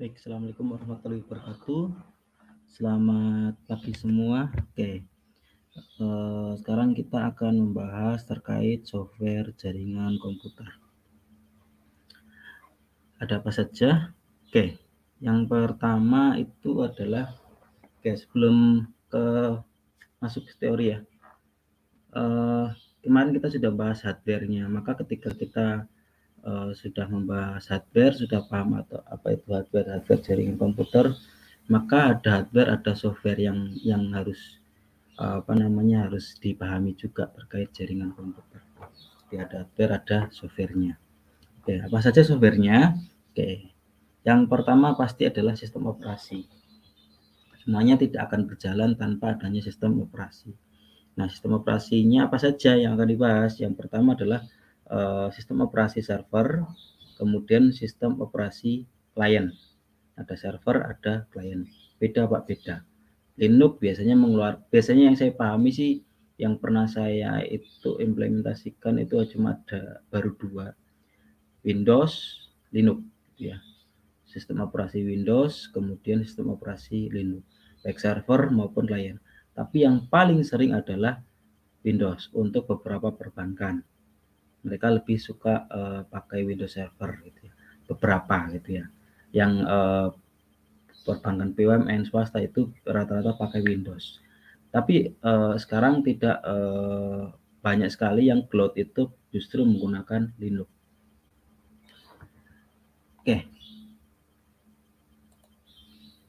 Baik, Assalamualaikum warahmatullahi wabarakatuh. Selamat pagi semua. Sekarang kita akan membahas terkait software jaringan komputer. Ada apa saja? Yang pertama itu adalah, sebelum masuk ke teori ya. Kemarin kita sudah bahas hardware-nya, maka ketika kita sudah membahas hardware, sudah paham atau apa itu hardware jaringan komputer, maka ada hardware, ada software yang harus harus dipahami juga terkait jaringan komputer. Jadi ada hardware, ada softwarenya. Apa saja softwarenya? Yang pertama pasti adalah sistem operasi. Semuanya tidak akan berjalan tanpa adanya sistem operasi. Nah, sistem operasinya apa saja yang akan dibahas? Yang pertama adalah sistem operasi server, kemudian sistem operasi klien. Ada server, ada klien. Beda Pak, beda. Linux biasanya yang saya pahami sih, yang pernah saya itu implementasikan itu cuma ada baru 2, Windows, Linux, ya. Sistem operasi Windows, kemudian sistem operasi Linux, baik server maupun klien. Tapi yang paling sering adalah Windows untuk beberapa perbankan. Mereka lebih suka pakai Windows Server gitu ya. Beberapa gitu ya. Yang perbankan BUMN swasta itu rata-rata pakai Windows. Tapi sekarang tidak banyak sekali yang cloud itu justru menggunakan Linux.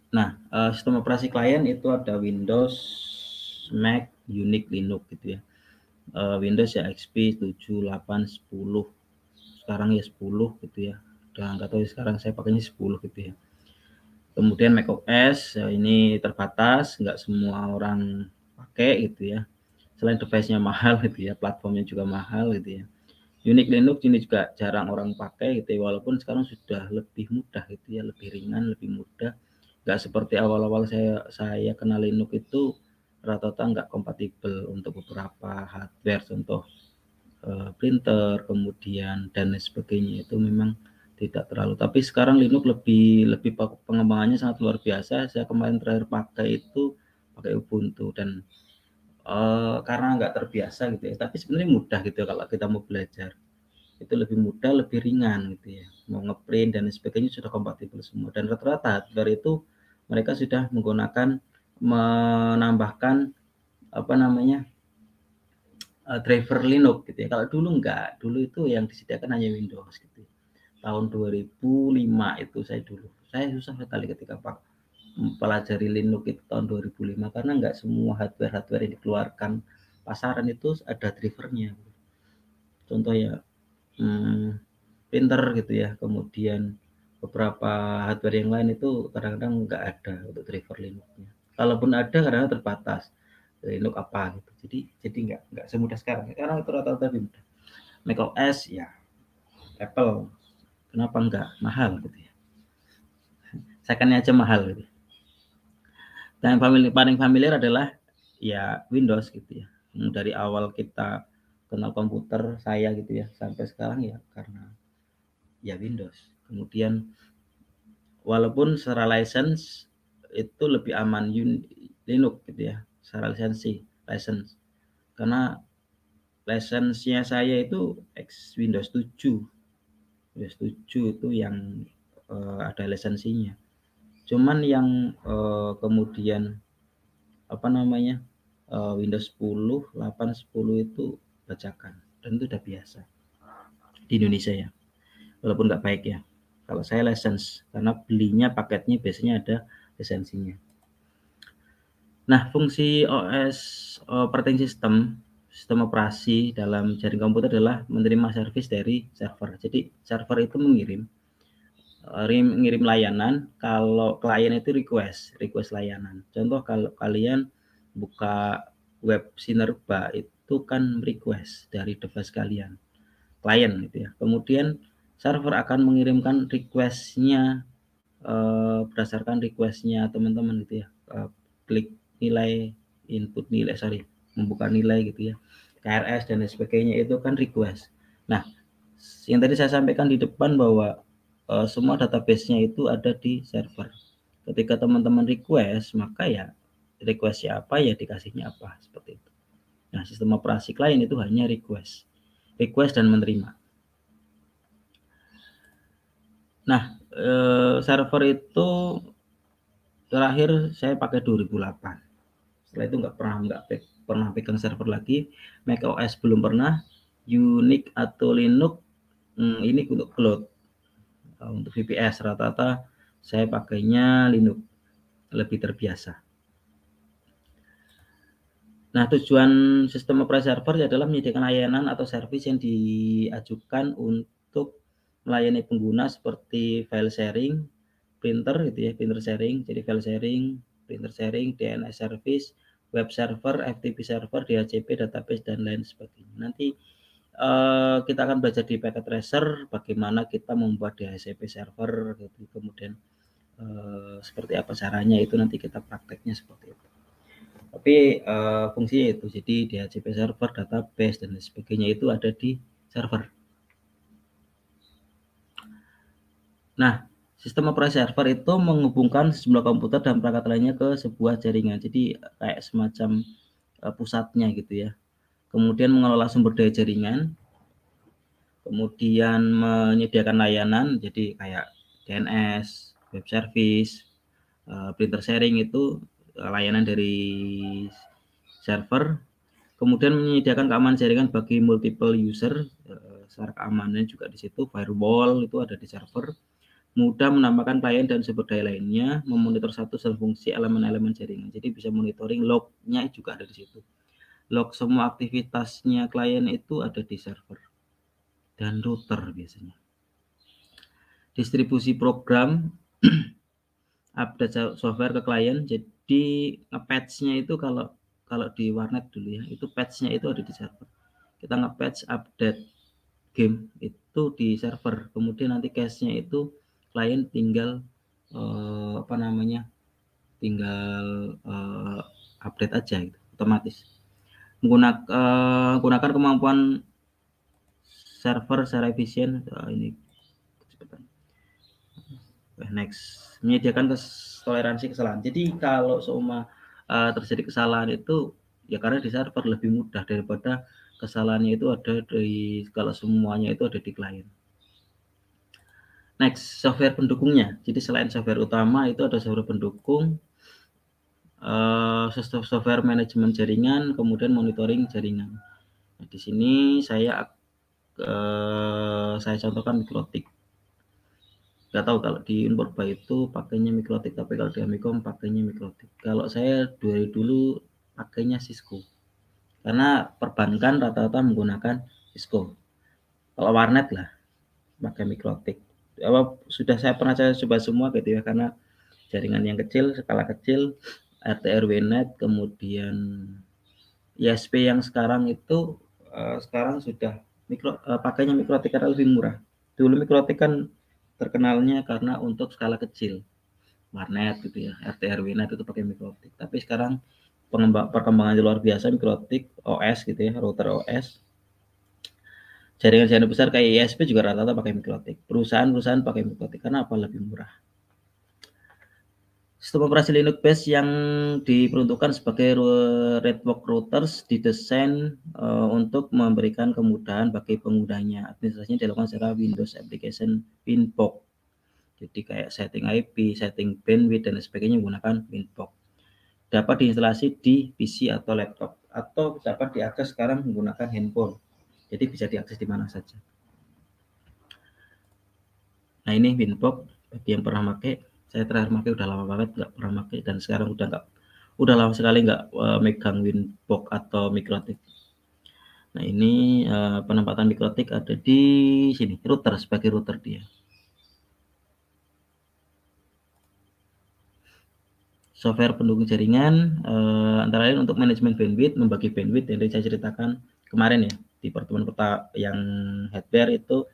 Nah, sistem operasi klien itu ada Windows, Mac, Unix, Linux gitu ya. Windows ya XP 7, 8, 10. Sekarang ya 10 gitu ya. Udah nggak tahu sekarang saya pakainya 10 gitu ya. Kemudian macOS ini terbatas, nggak semua orang pakai gitu ya. Selain device-nya mahal gitu ya, platformnya juga mahal gitu ya. Unix Linux ini juga jarang orang pakai gitu ya, walaupun sekarang sudah lebih mudah gitu ya, lebih ringan, lebih mudah. Nggak seperti awal-awal saya kenal Linux itu rata-rata nggak kompatibel untuk beberapa hardware, contoh printer, kemudian dan lain sebagainya, itu memang tidak terlalu. Tapi sekarang Linux lebih pengembangannya sangat luar biasa. Saya kemarin terakhir pakai itu pakai Ubuntu dan karena nggak terbiasa gitu ya. Tapi sebenarnya mudah gitu ya, kalau kita mau belajar itu lebih mudah, lebih ringan gitu ya. Mau ngeprint dan sebagainya sudah kompatibel semua. Dan rata-rata hardware itu mereka sudah menambahkan driver Linux gitu ya. Kalau dulu enggak, dulu itu yang disediakan hanya Windows gitu. Tahun 2005 itu saya susah sekali ketika mempelajari Linux itu tahun 2005, karena enggak semua hardware yang dikeluarkan pasaran itu ada drivernya. Contoh ya printer gitu ya, kemudian beberapa hardware yang lain itu kadang-kadang enggak ada untuk driver Linux-nya. Kalaupun ada kadang-kadang terbatas. Linux apa gitu. Jadi enggak semudah sekarang. Sekarang itu rata-rata lebih mudah. macOS ya Apple, kenapa enggak mahal gitu ya. Secondnya aja mahal gitu. Dan yang paling familiar adalah ya Windows gitu ya. Dari awal kita kenal komputer, saya gitu ya, sampai sekarang ya karena ya Windows. Kemudian walaupun secara license itu lebih aman Linux gitu ya, secara license. Karena license-nya saya itu Windows 7. Windows 7 itu yang ada lisensinya. Cuman yang kemudian Windows 10, 8, 10 itu bajakan, dan itu udah biasa di Indonesia ya. Walaupun nggak baik ya. Kalau saya license, karena belinya paketnya biasanya ada lisensinya. Nah, fungsi OS operating system, sistem operasi dalam jaringan komputer adalah menerima service dari server. Jadi server itu mengirim layanan, kalau klien itu request layanan. Contoh kalau kalian buka web Sinerba itu kan request dari device kalian, klien gitu ya. Kemudian server akan mengirimkan requestnya berdasarkan requestnya teman-teman gitu ya. Klik nilai, input nilai, membuka nilai gitu ya, KRS dan lain sebagainya, itu kan request. Nah, yang tadi saya sampaikan di depan bahwa semua database-nya itu ada di server. Ketika teman-teman request, maka ya request-nya apa ya dikasihnya apa, seperti itu. Nah, sistem operasi klien itu hanya request dan menerima. Nah, server itu terakhir saya pakai 2008. Setelah itu nggak pernah pegang server lagi. macOS belum pernah. Unix atau Linux ini untuk cloud. Untuk VPS rata-rata saya pakainya Linux, lebih terbiasa. Nah, tujuan sistem operasi server adalah menyediakan layanan atau service yang diajukan untuk melayani pengguna seperti file sharing, printer gitu ya, printer sharing, jadi file sharing, printer sharing, DNS service, web server, FTP server, DHCP, database, dan lain sebagainya. Nanti kita akan belajar di Packet Tracer bagaimana kita membuat DHCP server, gitu. Kemudian seperti apa caranya, itu nanti kita prakteknya seperti itu. Tapi fungsinya itu, jadi DHCP server, database, dan sebagainya itu ada di server. Nah, sistem operasi server itu menghubungkan sejumlah komputer dan perangkat lainnya ke sebuah jaringan. Jadi kayak semacam pusatnya gitu ya. Kemudian mengelola sumber daya jaringan, kemudian menyediakan layanan, jadi kayak DNS, web service, printer sharing itu layanan dari server. Kemudian menyediakan keamanan jaringan bagi multiple user, secara keamanan juga di situ, firewall itu ada di server. Mudah menambahkan klien dan sumber daya lainnya, memonitor status dan fungsi elemen-elemen jaringan. Jadi bisa monitoring lognya juga ada di situ. Log semua aktivitasnya klien itu ada di server dan router biasanya. Distribusi program, update software ke klien. Jadi nge-patch-nya itu kalau di warnet dulu ya, itu patch-nya itu ada di server. Kita nge-patch update game itu di server. Kemudian nanti cache-nya itu klien tinggal tinggal update aja gitu, otomatis. Menggunakan kemampuan server secara efisien. Ini next, menyediakan toleransi kesalahan. Jadi kalau seumpama terjadi kesalahan itu ya karena di server lebih mudah daripada kesalahannya itu ada di, kalau semuanya itu ada di klien. Next, software pendukungnya. Jadi selain software utama itu ada software pendukung, software manajemen jaringan, kemudian monitoring jaringan. Nah, di sini saya contohkan Mikrotik. Nggak tahu kalau di Unpurba itu pakainya Mikrotik, tapi kalau di Amikom pakainya Mikrotik. Kalau saya dari dulu pakainya Cisco, karena perbankan rata-rata menggunakan Cisco. Kalau warnet lah pakai Mikrotik. Sudah saya pernah coba semua gitu ya, karena jaringan yang kecil, skala kecil, RT RW net, kemudian ISP yang sekarang itu sekarang sudah pakainya Mikrotik karena lebih murah. Dulu Mikrotik kan terkenalnya karena untuk skala kecil, warnet gitu ya, RT RW net itu pakai Mikrotik. Tapi sekarang perkembangan luar biasa, Mikrotik OS gitu ya, router OS. Jaringan-jaringan besar kayak ISP juga rata-rata pakai Mikrotik. Perusahaan pakai Mikrotik karena apa? Lebih murah. Sistem operasi Linux base yang diperuntukkan sebagai network routers didesain untuk memberikan kemudahan bagi penggunanya. Administrasinya dilakukan secara Windows Application Winbox. Jadi kayak setting IP, setting bandwidth, dan sebagainya menggunakan Winbox. Dapat diinstalasi di PC atau laptop, atau dapat diakses sekarang menggunakan handphone. Jadi bisa diakses di mana saja. Nah, ini Winbox bagi yang pernah pakai. Saya terakhir pakai udah lama banget nggak pernah pakai, dan sekarang udah lama sekali nggak megang Winbox atau Mikrotik. Nah, ini penempatan Mikrotik ada di sini, router, sebagai router dia. Software pendukung jaringan antara lain untuk manajemen bandwidth, membagi bandwidth yang saya ceritakan kemarin ya di pertemuan yang hardware itu.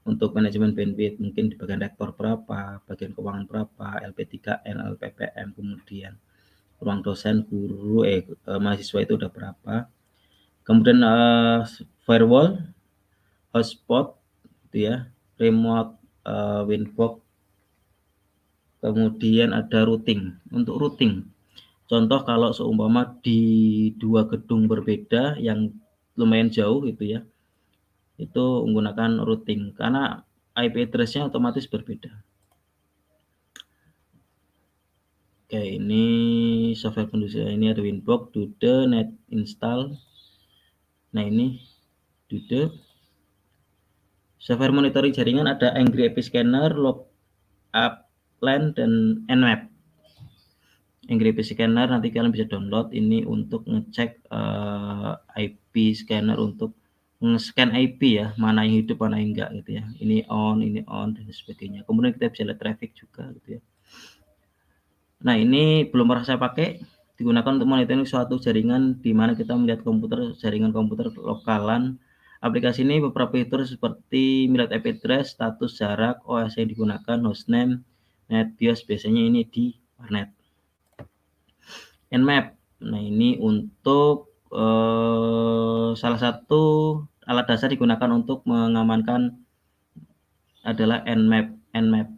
Untuk manajemen bandwidth mungkin di bagian rektor berapa, bagian keuangan berapa, LP3N, LPPM, kemudian ruang dosen, guru, mahasiswa itu udah berapa. Kemudian firewall, hotspot gitu ya, remote Winbox, kemudian ada routing. Untuk routing, contoh kalau seumpama di 2 gedung berbeda yang lumayan jauh itu ya, itu menggunakan routing karena IP address-nya otomatis berbeda. Oke, ini software pendudukan, ini ada Winbox, Dude, Net Install. Nah, ini Dude. Software monitoring jaringan ada Angry IP Scanner, Log Upland, dan Nmap. Angry IP Scanner nanti kalian bisa download ini untuk ngecek IP scanner untuk nge-scan IP ya, mana yang hidup, mana yang enggak gitu ya. Ini on, dan sebagainya. Kemudian kita bisa lihat traffic juga gitu ya. Nah, ini belum pernah saya pakai, digunakan untuk monitoring suatu jaringan di mana kita melihat jaringan komputer lokalan. Aplikasi ini beberapa fitur seperti melihat IP address, status jarak, OS yang digunakan, hostname, NetBIOS, biasanya ini di warnet. Nmap, nah ini untuk salah satu alat dasar digunakan untuk mengamankan adalah Nmap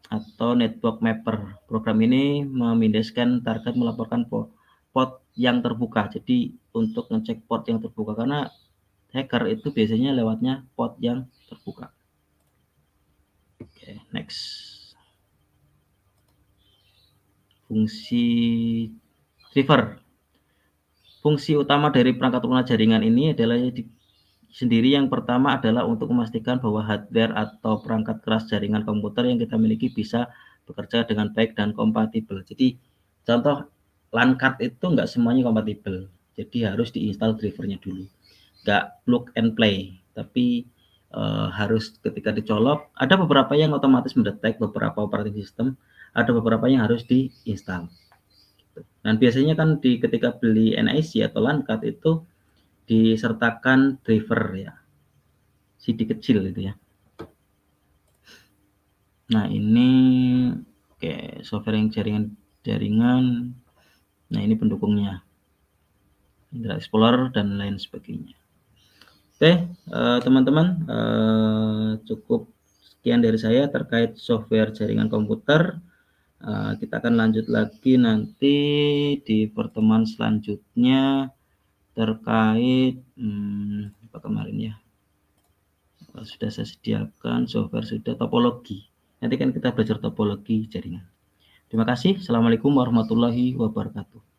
atau Network Mapper. Program ini memindahkan target melaporkan port yang terbuka. Jadi untuk ngecek port yang terbuka, karena hacker itu biasanya lewatnya port yang terbuka. Oke, next. Fungsi driver. Fungsi utama dari perangkat lunak jaringan ini adalah sendiri. Yang pertama adalah untuk memastikan bahwa hardware atau perangkat keras jaringan komputer yang kita miliki bisa bekerja dengan baik dan kompatibel. Jadi contoh LAN card itu nggak semuanya kompatibel, jadi harus diinstal drivernya dulu. Nggak plug and play, tapi harus ketika dicolok, ada beberapa yang otomatis mendetek beberapa operating system, ada beberapa yang harus diinstal. Dan biasanya kan ketika beli NIC atau LAN card itu disertakan driver ya, CD kecil itu ya. Nah, ini oke, software yang jaringan. Nah, ini pendukungnya, Internet Explorer dan lain sebagainya. Oke, teman-teman, cukup sekian dari saya terkait software jaringan komputer. Kita akan lanjut lagi nanti di pertemuan selanjutnya terkait apa kemarin ya, sudah saya sediakan software, sudah topologi. Nanti kan kita belajar topologi jaringan. Terima kasih. Assalamualaikum warahmatullahi wabarakatuh.